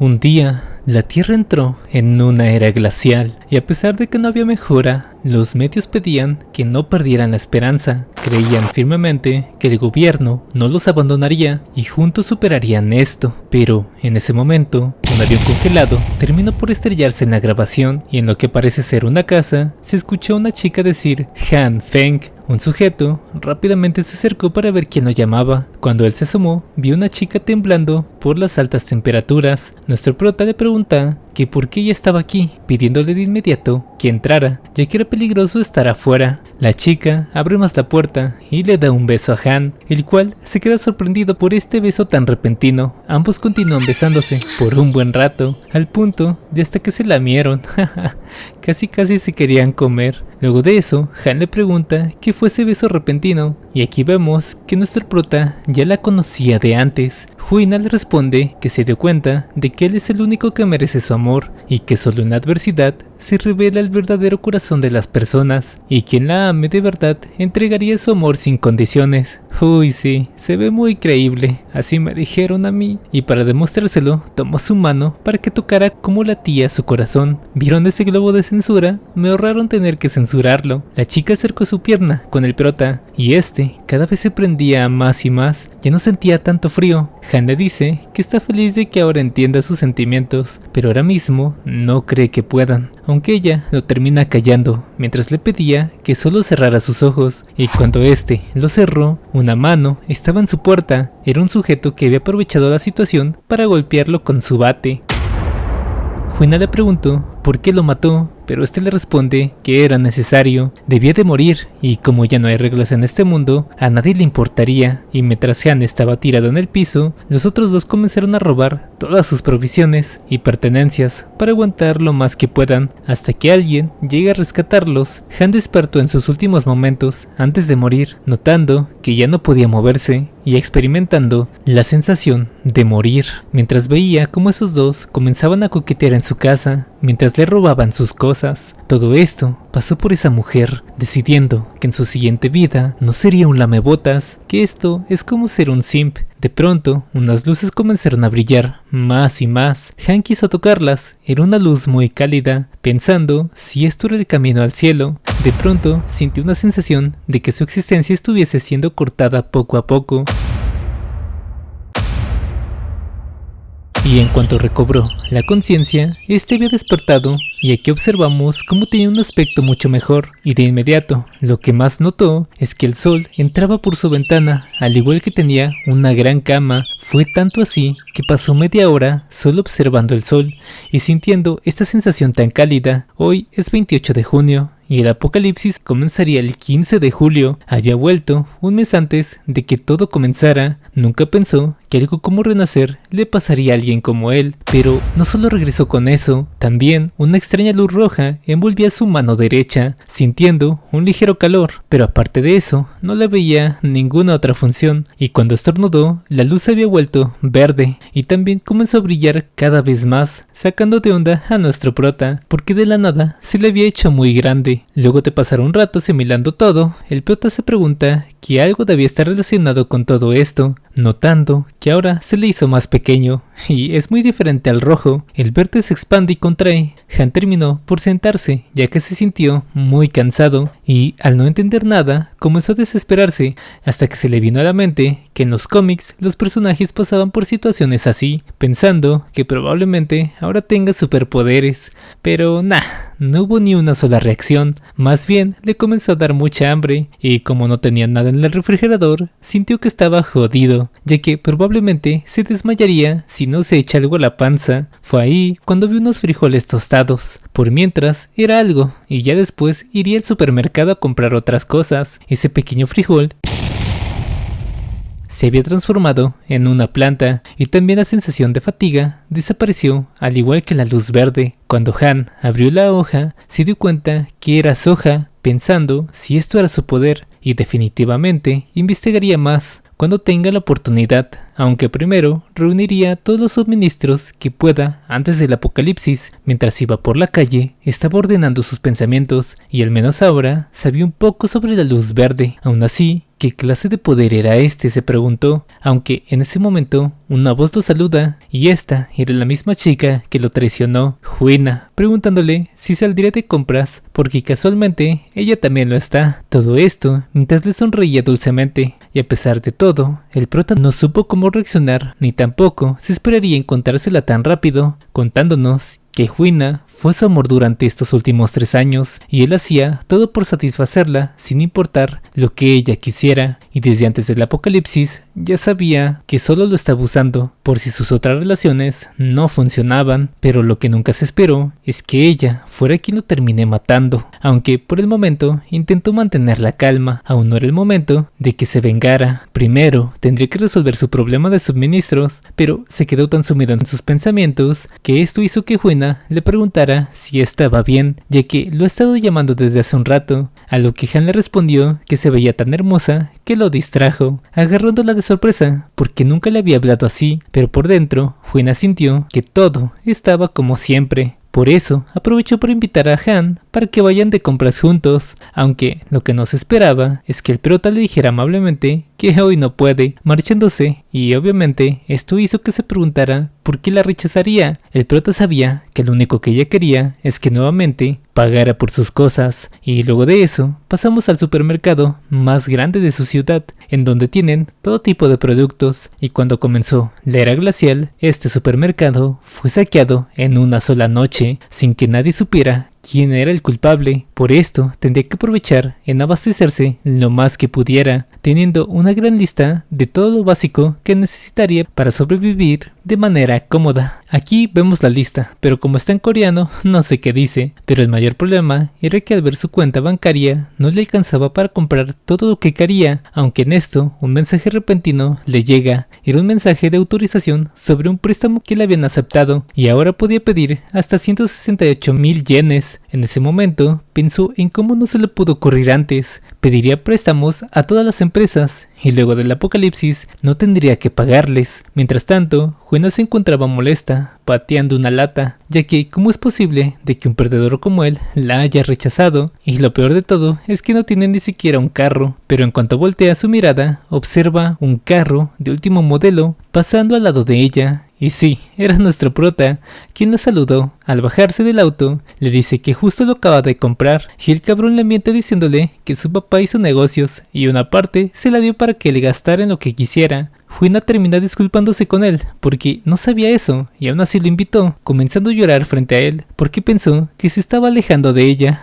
Un día, la Tierra entró en una era glacial y a pesar de que no había mejora, los medios pedían que no perdieran la esperanza. Creían firmemente que el gobierno no los abandonaría y juntos superarían esto. Pero en ese momento, un avión congelado terminó por estrellarse en la grabación y en lo que parece ser una casa, se escuchó a una chica decir Han Feng. Un sujeto rápidamente se acercó para ver quién lo llamaba. Cuando él se asomó, vio una chica temblando por las altas temperaturas. Nuestro prota le pregunta que por qué ella estaba aquí, pidiéndole de inmediato que entrara, ya que era peligroso estar afuera. La chica abre más la puerta y le da un beso a Han, el cual se queda sorprendido por este beso tan repentino. Ambos continúan besándose por un buen rato, al punto de hasta que se lamieron. Casi se querían comer. Luego de eso, Han le pregunta qué fue ese beso repentino, y aquí vemos que nuestro prota ya la conocía de antes. Huina le responde que se dio cuenta de que él es el único que merece su amor, y que solo en la adversidad se revela el verdadero corazón de las personas, y quien la ame de verdad entregaría su amor sin condiciones. Uy sí, se ve muy creíble, así me dijeron a mí, y para demostrárselo, tomó su mano para que tocara como latía su corazón. ¿Vieron ese globo de censura? Me ahorraron tener que censurarlo. La chica acercó su pierna con el prota, y este cada vez se prendía más y más, ya no sentía tanto frío. Han le dice que está feliz de que ahora entienda sus sentimientos, pero ahora mismo no cree que puedan, aunque ella lo termina callando, mientras le pedía que solo cerrara sus ojos, y cuando este lo cerró, una mano estaba en su puerta. Era un sujeto que había aprovechado la situación para golpearlo con su bate. Huina le preguntó por qué lo mató, pero este le responde que era necesario, debía de morir, y como ya no hay reglas en este mundo, a nadie le importaría. Y mientras Han estaba tirado en el piso, los otros dos comenzaron a robar todas sus provisiones y pertenencias para aguantar lo más que puedan, hasta que alguien llegue a rescatarlos. Han despertó en sus últimos momentos antes de morir, notando que ya no podía moverse y experimentando la sensación de morir, mientras veía cómo esos dos comenzaban a coquetear en su casa, mientras le robaban sus cosas. Todo esto pasó por esa mujer, decidiendo que en su siguiente vida no sería un lamebotas, que esto es como ser un simp. De pronto, unas luces comenzaron a brillar más y más. Han quiso tocarlas, era una luz muy cálida, pensando si esto era el camino al cielo. De pronto, sintió una sensación de que su existencia estuviese siendo cortada poco a poco. Y en cuanto recobró la conciencia, este había despertado, y aquí observamos cómo tenía un aspecto mucho mejor, y de inmediato, lo que más notó es que el sol entraba por su ventana, al igual que tenía una gran cama. Fue tanto así que pasó media hora solo observando el sol, y sintiendo esta sensación tan cálida. Hoy es 28 de junio, y el apocalipsis comenzaría el 15 de julio. Había vuelto un mes antes de que todo comenzara. Nunca pensó que algo como renacer le pasaría a alguien como él, pero no solo regresó con eso, también una extraña luz roja envolvía su mano derecha, sintiendo un ligero calor, pero aparte de eso, no le veía ninguna otra función, y cuando estornudó, la luz había vuelto verde, y también comenzó a brillar cada vez más, sacando de onda a nuestro prota, porque de la nada se le había hecho muy grande. Luego de pasar un rato asimilando todo, el prota se pregunta que algo debía estar relacionado con todo esto, notando que ahora se le hizo más pequeño, y es muy diferente al rojo. El verde se expande y contrae. Han terminó por sentarse, ya que se sintió muy cansado, y al no entender nada, comenzó a desesperarse, hasta que se le vino a la mente que en los cómics los personajes pasaban por situaciones así, pensando que probablemente ahora tenga superpoderes, pero no hubo ni una sola reacción. Más bien le comenzó a dar mucha hambre, y como no tenía nada en el refrigerador, sintió que estaba jodido, ya que probablemente se desmayaría si no se echa algo a la panza. Fue ahí cuando vio unos frijoles tostados. Por mientras era algo, y ya después iría al supermercado a comprar otras cosas. Ese pequeño frijol se había transformado en una planta, y también la sensación de fatiga desapareció, al igual que la luz verde. Cuando Han abrió la hoja, se dio cuenta que era soja, pensando si esto era su poder, y definitivamente investigaría más cuando tenga la oportunidad, aunque primero reuniría todos los suministros que pueda antes del apocalipsis. Mientras iba por la calle, estaba ordenando sus pensamientos, y al menos ahora sabía un poco sobre la luz verde. Aún así, ¿Qué clase de poder era este?, se preguntó, aunque en ese momento una voz lo saluda y esta era la misma chica que lo traicionó, Juina, preguntándole si saldría de compras porque casualmente ella también lo está. Todo esto mientras le sonreía dulcemente, y a pesar de todo, el prota no supo cómo reaccionar ni tampoco se esperaría encontrársela tan rápido, contándonos que Juina fue su amor durante estos últimos 3 años y él hacía todo por satisfacerla sin importar lo que ella quisiera, y desde antes del apocalipsis ya sabía que solo lo estaba usando por si sus otras relaciones no funcionaban, pero lo que nunca se esperó es que ella fuera quien lo termine matando, aunque por el momento intentó mantener la calma. Aún no era el momento de que se vengara. Primero tendría que resolver su problema de suministros, pero se quedó tan sumido en sus pensamientos que esto hizo que Juina le preguntara si estaba bien, ya que lo ha estado llamando desde hace un rato, a lo que Han le respondió que se veía tan hermosa que lo distrajo, agarrándola de sorpresa porque nunca le había hablado así, pero por dentro Juina sintió que todo estaba como siempre. Por eso aprovechó para invitar a Han para que vayan de compras juntos, aunque lo que no se esperaba es que el prota le dijera amablemente que hoy no puede, marchándose, y obviamente esto hizo que se preguntara por qué la rechazaría. El prota sabía que lo único que ella quería es que nuevamente pagara por sus cosas, y luego de eso pasamos al supermercado más grande de su ciudad, en donde tienen todo tipo de productos, y cuando comenzó la era glacial, este supermercado fue saqueado en una sola noche, sin que nadie supiera quién era el culpable. Por esto tendría que aprovechar en abastecerse lo más que pudiera, teniendo una gran lista de todo lo básico que necesitaría para sobrevivir de manera cómoda. Aquí vemos la lista, pero como está en coreano no sé qué dice, pero el mayor problema era que al ver su cuenta bancaria no le alcanzaba para comprar todo lo que quería, aunque en esto un mensaje repentino le llega. Era un mensaje de autorización sobre un préstamo que le habían aceptado y ahora podía pedir hasta 168,000 yenes. En ese momento pensó en cómo no se le pudo ocurrir antes. Pediría préstamos a todas las empresas y luego del apocalipsis no tendría que pagarles. Mientras tanto, Juina se encontraba molesta, pateando una lata, ya que ¿cómo es posible de que un perdedor como él la haya rechazado? Y lo peor de todo es que no tiene ni siquiera un carro, pero en cuanto voltea su mirada, observa un carro de último modelo pasando al lado de ella. Y sí, era nuestro prota, quien la saludó. Al bajarse del auto, le dice que justo lo acaba de comprar, y el cabrón le miente diciéndole que su papá hizo negocios, y una parte se la dio para que le gastara en lo que quisiera. Juina termina disculpándose con él, porque no sabía eso, y aún así lo invitó, comenzando a llorar frente a él, porque pensó que se estaba alejando de ella.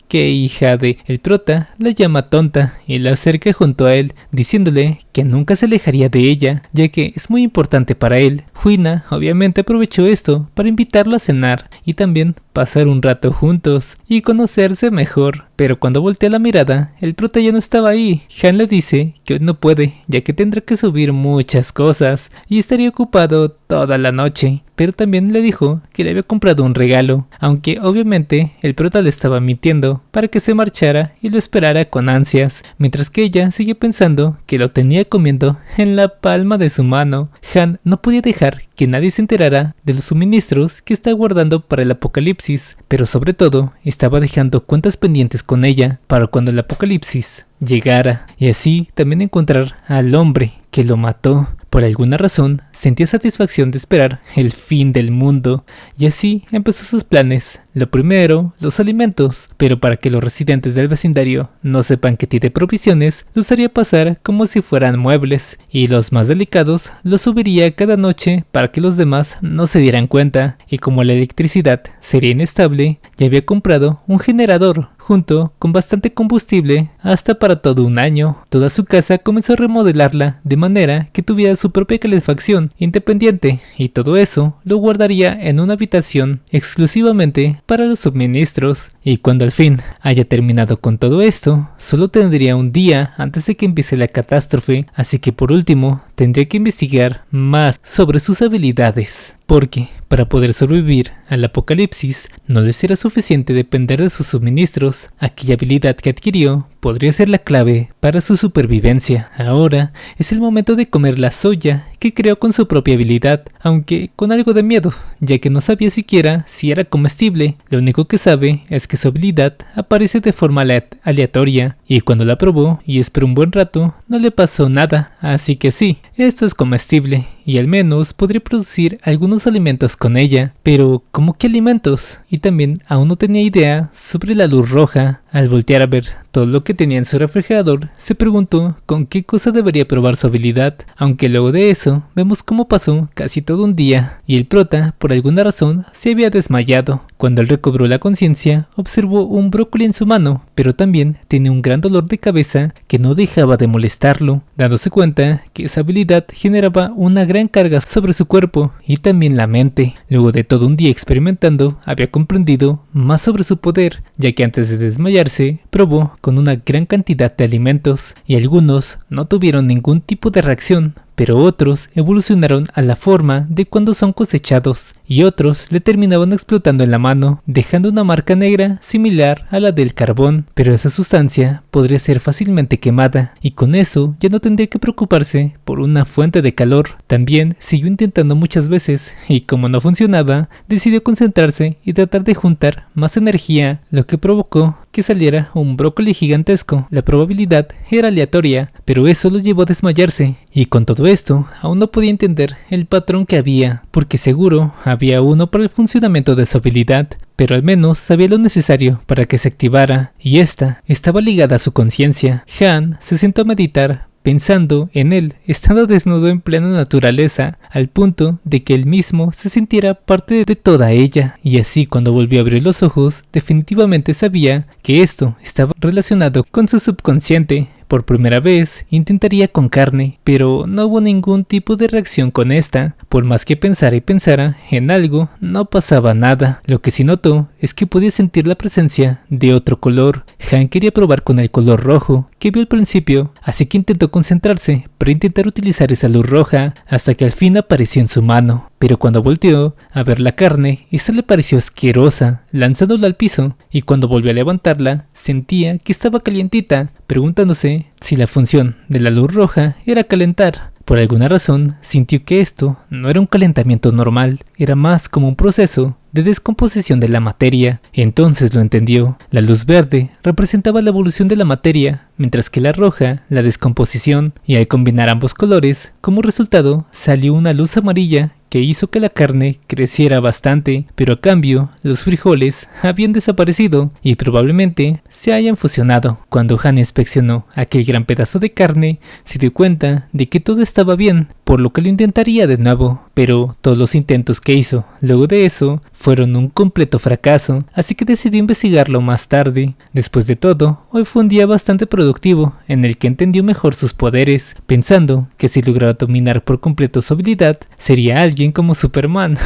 Que hija de... El prota la llama tonta y la acerca junto a él, diciéndole que nunca se alejaría de ella, ya que es muy importante para él. Juina obviamente aprovechó esto para invitarlo a cenar y también pasar un rato juntos y conocerse mejor. Pero cuando voltea la mirada, el prota ya no estaba ahí. Han le dice que hoy no puede, ya que tendrá que subir muchas cosas y estaría ocupado toda la noche. Pero también le dijo que le había comprado un regalo, aunque obviamente el prota le estaba mintiendo para que se marchara y lo esperara con ansias, mientras que ella sigue pensando que lo tenía comiendo en la palma de su mano. Han no podía dejar que nadie se enterara de los suministros que está guardando para el apocalipsis, pero sobre todo estaba dejando cuentas pendientes con ella para cuando el apocalipsis llegara, y así también encontrar al hombre que lo mató. Por alguna razón, sentía satisfacción de esperar el fin del mundo, y así empezó sus planes. Lo primero, los alimentos, pero para que los residentes del vecindario no sepan que tiene provisiones, los haría pasar como si fueran muebles, y los más delicados los subiría cada noche para que los demás no se dieran cuenta, y como la electricidad sería inestable, ya había comprado un generador, junto con bastante combustible hasta para todo un año. Toda su casa comenzó a remodelarla de manera que tuviera su propia calefacción independiente, y todo eso lo guardaría en una habitación exclusivamente para los suministros. Y cuando al fin haya terminado con todo esto, solo tendría un día antes de que empiece la catástrofe, así que por último tendría que investigar más sobre sus habilidades. Porque para poder sobrevivir al apocalipsis no les era suficiente depender de sus suministros. Aquella habilidad que adquirió podría ser la clave para su supervivencia. Ahora es el momento de comer la soya que creó con su propia habilidad, aunque con algo de miedo, ya que no sabía siquiera si era comestible. Lo único que sabe es que su habilidad aparece de forma aleatoria, y cuando la probó y esperó un buen rato, no le pasó nada, así que sí, esto es comestible, y al menos podría producir algunos alimentos con ella. Pero ¿cómo qué alimentos? Y también aún no tenía idea sobre la luz roja. Al voltear a ver todo lo que tenía en su refrigerador, se preguntó con qué cosa debería probar su habilidad, aunque luego de eso vemos cómo pasó casi todo un día, y el prota, por alguna razón, se había desmayado. Cuando él recobró la conciencia, observó un brócoli en su mano, pero también tenía un gran dolor de cabeza que no dejaba de molestarlo, dándose cuenta que esa habilidad generaba una gran carga sobre su cuerpo y también la mente. Luego de todo un día experimentando, había comprendido más sobre su poder, ya que antes de desmayarse, probó con una gran cantidad de alimentos, y algunos no tuvieron ningún tipo de reacción, pero otros evolucionaron a la forma de cuando son cosechados, y otros le terminaban explotando en la mano, dejando una marca negra similar a la del carbón. Pero esa sustancia podría ser fácilmente quemada, y con eso ya no tendría que preocuparse por una fuente de calor. También siguió intentando muchas veces, y como no funcionaba, decidió concentrarse y tratar de juntar más energía, lo que provocó que saliera un brócoli gigantesco. La probabilidad era aleatoria, pero eso lo llevó a desmayarse, y con todo esto aún no podía entender el patrón que había, porque seguro había uno para el funcionamiento de su habilidad, pero al menos sabía lo necesario para que se activara, y esta estaba ligada a su conciencia. Han se sentó a meditar, pensando en él estando desnudo en plena naturaleza, al punto de que él mismo se sintiera parte de toda ella, y así cuando volvió a abrir los ojos, definitivamente sabía que esto estaba relacionado con su subconsciente. Por primera vez intentaría con carne, pero no hubo ningún tipo de reacción con esta. Por más que pensara y pensara en algo, no pasaba nada. Lo que sí notó es que podía sentir la presencia de otro color. Han quería probar con el color rojo que vio al principio, así que intentó concentrarse para intentar utilizar esa luz roja hasta que al fin apareció en su mano. Pero cuando volteó a ver la carne, esa le pareció asquerosa, lanzándola al piso, y cuando volvió a levantarla, sentía que estaba calientita, preguntándose si la función de la luz roja era calentar. Por alguna razón, sintió que esto no era un calentamiento normal, era más como un proceso de descomposición de la materia. Entonces lo entendió. La luz verde representaba la evolución de la materia, mientras que la roja, la descomposición, y al combinar ambos colores, como resultado, salió una luz amarilla que hizo que la carne creciera bastante, pero a cambio los frijoles habían desaparecido y probablemente se hayan fusionado. Cuando Han inspeccionó aquel gran pedazo de carne, se dio cuenta de que todo estaba bien, por lo que lo intentaría de nuevo, pero todos los intentos que hizo luego de eso fueron un completo fracaso, así que decidió investigarlo más tarde. Después de todo, hoy fue un día bastante productivo, en el que entendió mejor sus poderes, pensando que si lograba dominar por completo su habilidad, sería alguien como Superman.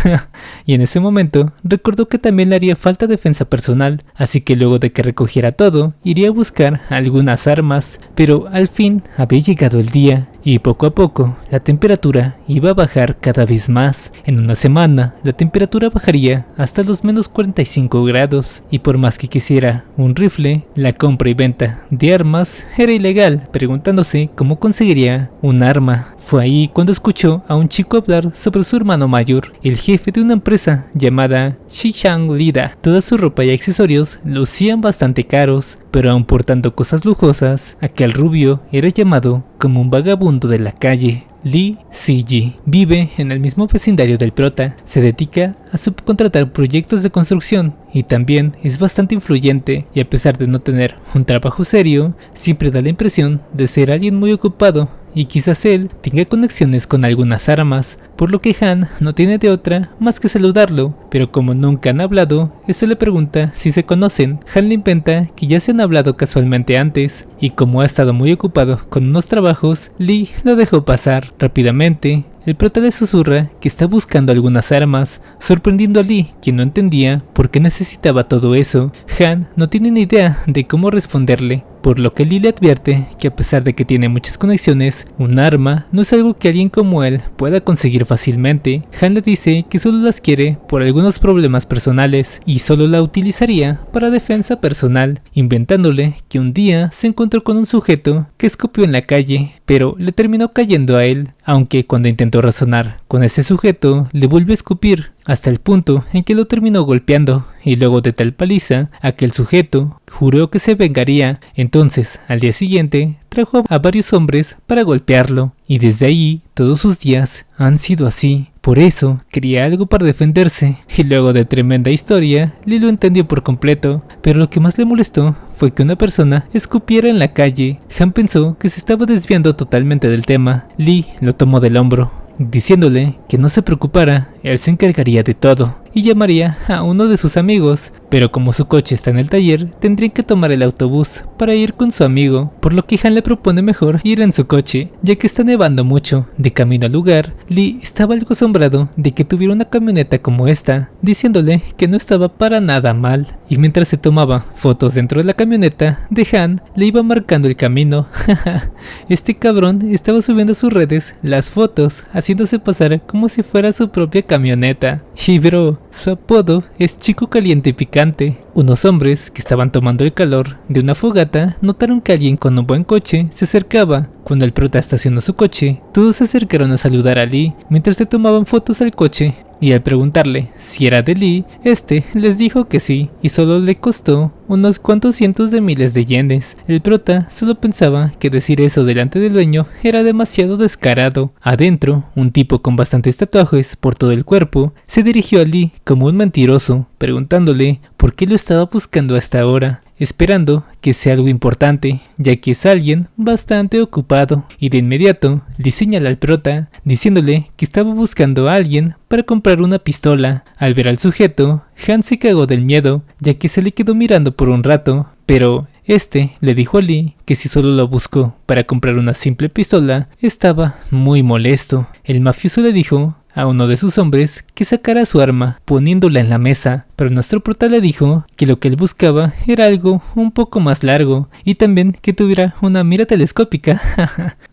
Y en ese momento, recordó que también le haría falta defensa personal, así que luego de que recogiera todo, iría a buscar algunas armas, pero al fin había llegado el día, y poco a poco la temperatura iba a bajar cada vez más. En una semana la temperatura bajaría hasta los menos 45 grados, y por más que quisiera un rifle, la compra y venta de armas era ilegal. Preguntándose cómo conseguiría un arma, fue ahí cuando escuchó a un chico hablar sobre su hermano mayor, el jefe de una empresa llamada Xishang Lida. Toda su ropa y accesorios lucían bastante caros, pero aun portando cosas lujosas, aquel rubio era llamado como un vagabundo de la calle. Lee Siji vive en el mismo vecindario del prota, se dedica a subcontratar proyectos de construcción y también es bastante influyente, y a pesar de no tener un trabajo serio, siempre da la impresión de ser alguien muy ocupado, y quizás él tenga conexiones con algunas armas, por lo que Han no tiene de otra más que saludarlo, pero como nunca han hablado, este le pregunta si se conocen. Han le inventa que ya se han hablado casualmente antes, y como ha estado muy ocupado con unos trabajos, Lee lo dejó pasar. Rápidamente, el prota le susurra que está buscando algunas armas, sorprendiendo a Lee, quien no entendía por qué necesitaba todo eso. Han no tiene ni idea de cómo responderle, por lo que Lee le advierte que a pesar de que tiene muchas conexiones, un arma no es algo que alguien como él pueda conseguir fácilmente. Han le dice que solo las quiere por algunos problemas personales y solo la utilizaría para defensa personal, inventándole que un día se encontró con un sujeto que escupió en la calle, pero le terminó cayendo a él, aunque cuando intentó razonar con ese sujeto le volvió a escupir, hasta el punto en que lo terminó golpeando, y luego de tal paliza, aquel sujeto juró que se vengaría. Entonces, al día siguiente, trajo a varios hombres para golpearlo, y desde ahí, todos sus días han sido así. Por eso, quería algo para defenderse, y luego de tremenda historia, Lee lo entendió por completo, pero lo que más le molestó fue que una persona escupiera en la calle. Han pensó que se estaba desviando totalmente del tema. Lee lo tomó del hombro, diciéndole que no se preocupara, él se encargaría de todo y llamaría a uno de sus amigos, pero como su coche está en el taller, tendrían que tomar el autobús para ir con su amigo, por lo que Han le propone mejor ir en su coche, ya que está nevando mucho. De camino al lugar, Lee estaba algo asombrado de que tuviera una camioneta como esta, diciéndole que no estaba para nada mal, y mientras se tomaba fotos dentro de la camioneta de Han, le iba marcando el camino. Este cabrón estaba subiendo a sus redes las fotos, haciéndose pasar como si fuera su propia camioneta. Y bro, su apodo es Chico Caliente y Picante. Unos hombres que estaban tomando el calor de una fogata notaron que alguien con un buen coche se acercaba. Cuando el prota estacionó su coche, todos se acercaron a saludar a Lee mientras le tomaban fotos al coche. Y al preguntarle si era de Lee, este les dijo que sí, y solo le costó unos cuantos cientos de miles de yenes. El prota solo pensaba que decir eso delante del dueño era demasiado descarado. Adentro, un tipo con bastantes tatuajes por todo el cuerpo se dirigió a Lee como un mentiroso, preguntándole por qué lo estaba buscando hasta ahora, esperando que sea algo importante, ya que es alguien bastante ocupado, y de inmediato le señala al prota, diciéndole que estaba buscando a alguien para comprar una pistola. Al ver al sujeto, Han se cagó del miedo, ya que se le quedó mirando por un rato, pero este le dijo a Lee que si solo lo buscó para comprar una simple pistola, estaba muy molesto. El mafioso le dijo a uno de sus hombres que sacara su arma, poniéndola en la mesa, pero nuestro prota le dijo que lo que él buscaba era algo un poco más largo y también que tuviera una mira telescópica.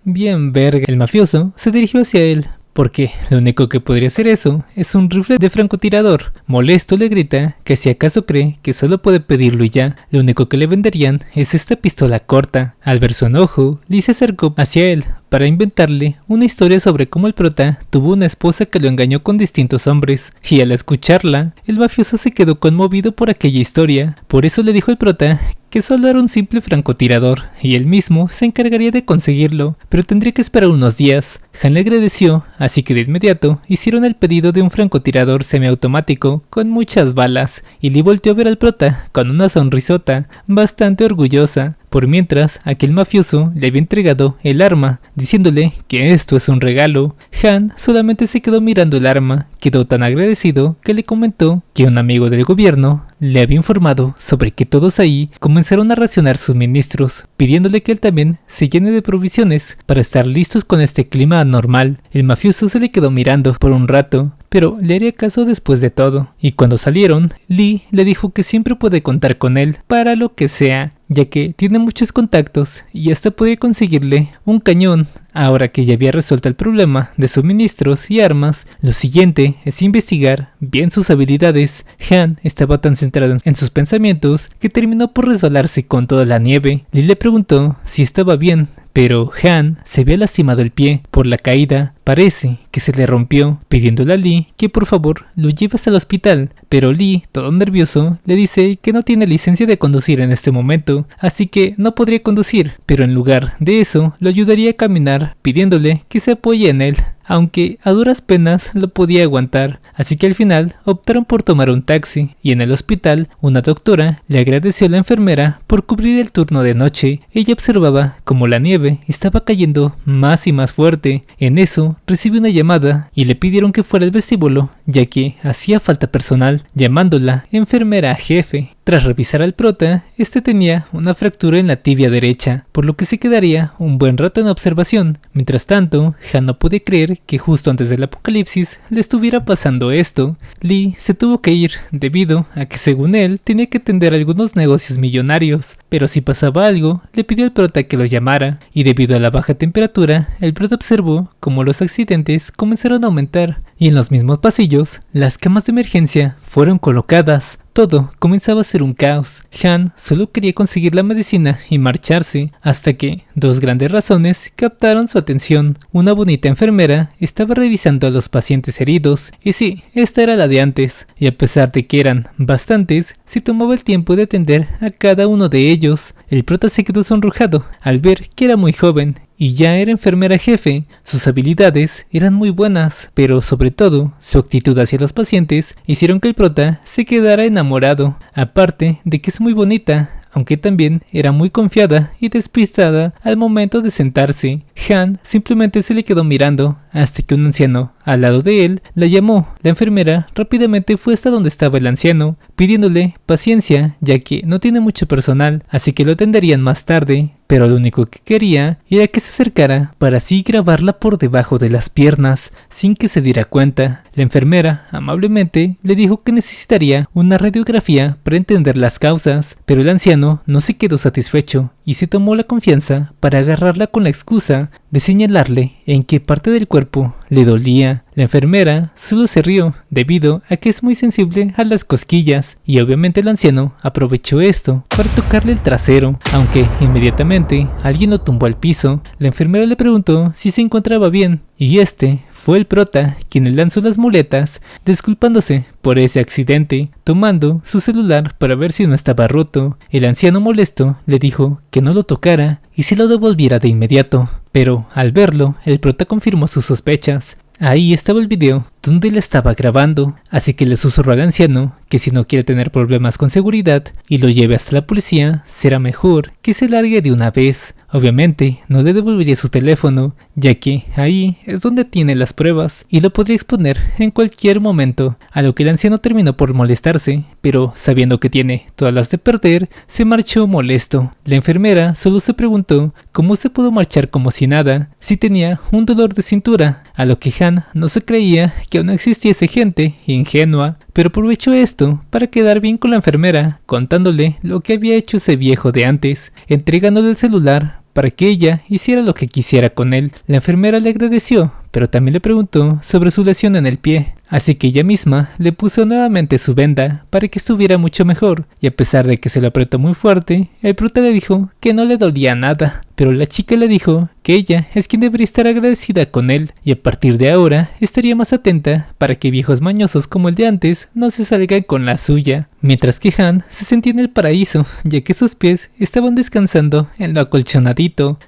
Bien verga. El mafioso se dirigió hacia él, porque lo único que podría hacer eso es un rifle de francotirador. Molesto le grita que si acaso cree que solo puede pedirlo y ya, lo único que le venderían es esta pistola corta. Al ver su enojo, Lee se acercó hacia él para inventarle una historia sobre cómo el prota tuvo una esposa que lo engañó con distintos hombres, y al escucharla, el mafioso se quedó conmovido por aquella historia. Por eso le dijo al prota que solo era un simple francotirador, y él mismo se encargaría de conseguirlo, pero tendría que esperar unos días. Han le agradeció, así que de inmediato hicieron el pedido de un francotirador semiautomático con muchas balas, y Lee volteó a ver al prota con una sonrisota bastante orgullosa. Por mientras, aquel mafioso le había entregado el arma, diciéndole que esto es un regalo. Han solamente se quedó mirando el arma, quedó tan agradecido que le comentó que un amigo del gobierno le había informado sobre que todos ahí comenzaron a racionar suministros, pidiéndole que él también se llene de provisiones para estar listos con este clima anormal. El mafioso se le quedó mirando por un rato, pero le haría caso después de todo, y cuando salieron, Lee le dijo que siempre puede contar con él para lo que sea, ya que tiene muchos contactos y hasta podría conseguirle un cañón. Ahora que ya había resuelto el problema de suministros y armas, lo siguiente es investigar bien sus habilidades. Han estaba tan centrado en sus pensamientos que terminó por resbalarse con toda la nieve. Lee le preguntó si estaba bien, pero Han se había lastimado el pie por la caída. Parece que se le rompió, pidiéndole a Lee que por favor lo lleve hasta el hospital, pero Lee, todo nervioso, le dice que no tiene licencia de conducir en este momento, así que no podría conducir, pero en lugar de eso lo ayudaría a caminar, pidiéndole que se apoye en él, aunque a duras penas lo podía aguantar, así que al final optaron por tomar un taxi, y en el hospital una doctora le agradeció a la enfermera por cubrir el turno de noche. Ella observaba como la nieve estaba cayendo más y más fuerte. En eso recibió una llamada y le pidieron que fuera al vestíbulo, ya que hacía falta personal, llamándola enfermera jefe. Tras revisar al prota, este tenía una fractura en la tibia derecha, por lo que se quedaría un buen rato en observación. Mientras tanto, Han no puede creer que justo antes del apocalipsis le estuviera pasando esto. Lee se tuvo que ir debido a que según él tenía que atender algunos negocios millonarios, pero si pasaba algo, le pidió al prota que lo llamara, y debido a la baja temperatura, el prota observó cómo los accidentes comenzaron a aumentar, y en los mismos pasillos, las camas de emergencia fueron colocadas. Todo comenzaba a ser un caos. Han solo quería conseguir la medicina y marcharse, hasta que dos grandes razones captaron su atención. Una bonita enfermera estaba revisando a los pacientes heridos, y sí, esta era la de antes, y a pesar de que eran bastantes, se tomaba el tiempo de atender a cada uno de ellos. El prota se quedó sonrojado al ver que era muy joven y ya era enfermera jefe. Sus habilidades eran muy buenas, pero sobre todo, su actitud hacia los pacientes hicieron que el prota se quedara enamorado, aparte de que es muy bonita, aunque también era muy confiada y despistada al momento de sentarse. Han simplemente se le quedó mirando hasta que un anciano al lado de él la llamó. La enfermera rápidamente fue hasta donde estaba el anciano, pidiéndole paciencia ya que no tiene mucho personal, así que lo atenderían más tarde, pero lo único que quería era que se acercara para así grabarla por debajo de las piernas sin que se diera cuenta. La enfermera amablemente le dijo que necesitaría una radiografía para entender las causas, pero el anciano no se quedó satisfecho y se tomó la confianza para agarrarla con la excusa de señalarle en qué parte del cuerpo le dolía. La enfermera solo se rió debido a que es muy sensible a las cosquillas, y obviamente el anciano aprovechó esto para tocarle el trasero, aunque inmediatamente alguien lo tumbó al piso. La enfermera le preguntó si se encontraba bien, y este fue el prota quien le lanzó las muletas, disculpándose por ese accidente, tomando su celular para ver si no estaba roto. El anciano molesto le dijo que no lo tocara y se lo devolviera de inmediato, pero al verlo, el prota confirmó sus sospechas. Ahí estaba el video donde le estaba grabando, así que le susurró al anciano que si no quiere tener problemas con seguridad y lo lleve hasta la policía, será mejor que se largue de una vez. Obviamente no le devolvería su teléfono, ya que ahí es donde tiene las pruebas y lo podría exponer en cualquier momento, a lo que el anciano terminó por molestarse, pero sabiendo que tiene todas las de perder, se marchó molesto. La enfermera solo se preguntó cómo se pudo marchar como si nada, si tenía un dolor de cintura, a lo que Han no se creía que aún existiese gente ingenua, pero aprovechó esto para quedar bien con la enfermera, contándole lo que había hecho ese viejo de antes, entregándole el celular para que ella hiciera lo que quisiera con él. La enfermera le agradeció, pero también le preguntó sobre su lesión en el pie, así que ella misma le puso nuevamente su venda para que estuviera mucho mejor, y a pesar de que se lo apretó muy fuerte, el prota le dijo que no le dolía nada, pero la chica le dijo que ella es quien debería estar agradecida con él, y a partir de ahora estaría más atenta para que viejos mañosos como el de antes no se salgan con la suya. Mientras que Han se sentía en el paraíso, ya que sus pies estaban descansando en lo acolchonadito.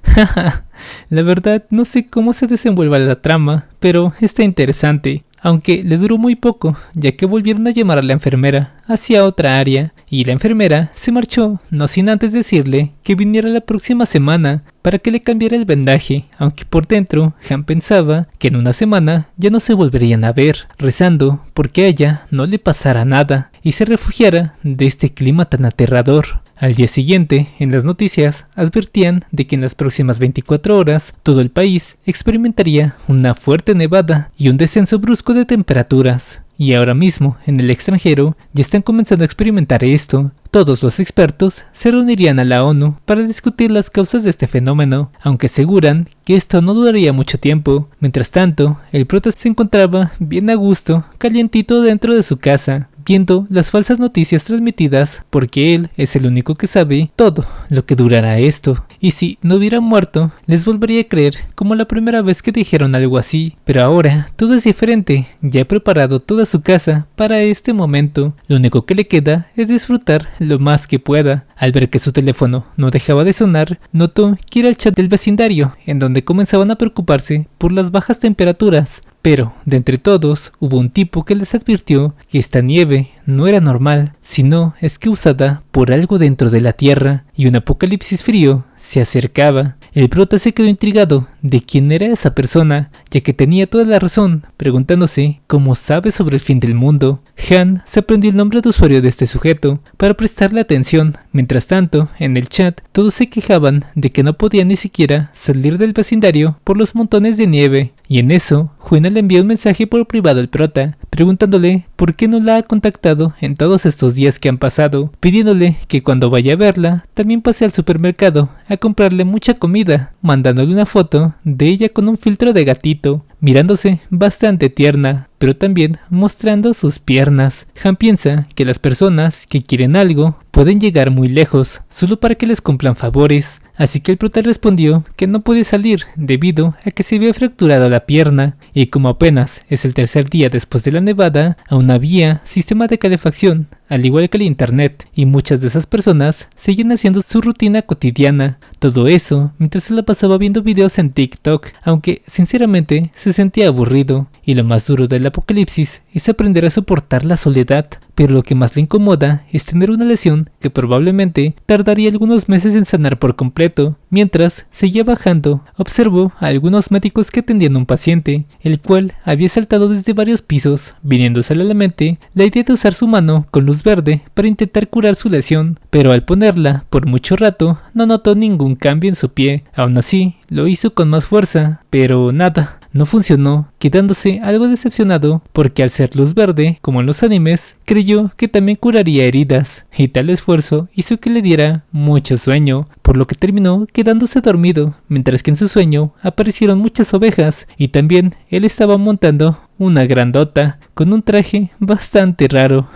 La verdad no sé cómo se desenvuelva la trama, pero está interesante, aunque le duró muy poco, ya que volvieron a llamar a la enfermera hacia otra área, y la enfermera se marchó, no sin antes decirle que viniera la próxima semana para que le cambiara el vendaje, aunque por dentro Han pensaba que en una semana ya no se volverían a ver, rezando porque a ella no le pasara nada y se refugiara de este clima tan aterrador. Al día siguiente, en las noticias, advertían de que en las próximas 24 horas todo el país experimentaría una fuerte nevada y un descenso brusco de temperaturas. Y ahora mismo, en el extranjero, ya están comenzando a experimentar esto. Todos los expertos se reunirían a la ONU para discutir las causas de este fenómeno, aunque aseguran que esto no duraría mucho tiempo. Mientras tanto, el prota se encontraba bien a gusto, calientito dentro de su casa, viendo las falsas noticias transmitidas, porque él es el único que sabe todo lo que durará esto. Y si no hubiera muerto, les volvería a creer como la primera vez que dijeron algo así. Pero ahora todo es diferente, ya he preparado toda su casa para este momento. Lo único que le queda es disfrutar lo más que pueda. Al ver que su teléfono no dejaba de sonar, notó que era el chat del vecindario, en donde comenzaban a preocuparse por las bajas temperaturas. Pero, de entre todos, hubo un tipo que les advirtió que esta nieve no era normal, sino es causada por algo dentro de la Tierra, y un apocalipsis frío se acercaba. El prota se quedó intrigado de quién era esa persona, ya que tenía toda la razón, preguntándose cómo sabe sobre el fin del mundo. Han se aprendió el nombre de usuario de este sujeto para prestarle atención. Mientras tanto, en el chat, todos se quejaban de que no podían ni siquiera salir del vecindario por los montones de nieve. Y en eso, Juina le envió un mensaje por privado al prota, preguntándole por qué no la ha contactado en todos estos días que han pasado, pidiéndole que cuando vaya a verla, también pase al supermercado a comprarle mucha comida, mandándole una foto de ella con un filtro de gatito, mirándose bastante tierna, pero también mostrando sus piernas. Han piensa que las personas que quieren algo pueden llegar muy lejos solo para que les cumplan favores, así que el prota respondió que no puede salir debido a que se había fracturado la pierna, y como apenas es el tercer día después de la nevada, aún había sistema de calefacción, al igual que el internet, y muchas de esas personas seguían haciendo su rutina cotidiana. Todo eso mientras se la pasaba viendo videos en TikTok, aunque sinceramente se sentía aburrido, y lo más duro del apocalipsis es aprender a soportar la soledad, pero lo que más le incomoda es tener una lesión que probablemente tardaría algunos meses en sanar por completo. Mientras seguía bajando, observó a algunos médicos que atendían a un paciente, el cual había saltado desde varios pisos, viniéndosele a la mente la idea de usar su mano con luz verde para intentar curar su lesión, pero al ponerla por mucho rato no notó ningún cambio en su pie. Aún así, lo hizo con más fuerza, pero nada. No funcionó, quedándose algo decepcionado porque al ser luz verde, como en los animes, creyó que también curaría heridas, y tal esfuerzo hizo que le diera mucho sueño, por lo que terminó quedándose dormido, mientras que en su sueño aparecieron muchas ovejas, y también él estaba montando una grandota, con un traje bastante raro.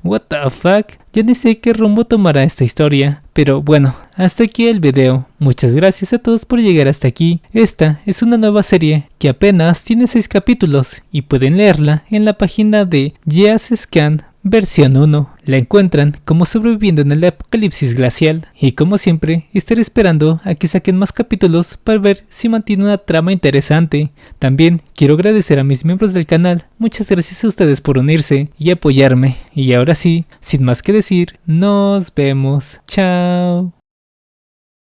What the fuck, ya ni sé qué rumbo tomará esta historia, pero bueno, hasta aquí el video. Muchas gracias a todos por llegar hasta aquí. Esta es una nueva serie que apenas tiene 6 capítulos y pueden leerla en la página de Yeas Scan versión 1. La encuentran como sobreviviendo en el apocalipsis glacial, y como siempre estaré esperando a que saquen más capítulos para ver si mantiene una trama interesante. También quiero agradecer a mis miembros del canal, muchas gracias a ustedes por unirse y apoyarme, y ahora sí, sin más que decir, nos vemos, chao.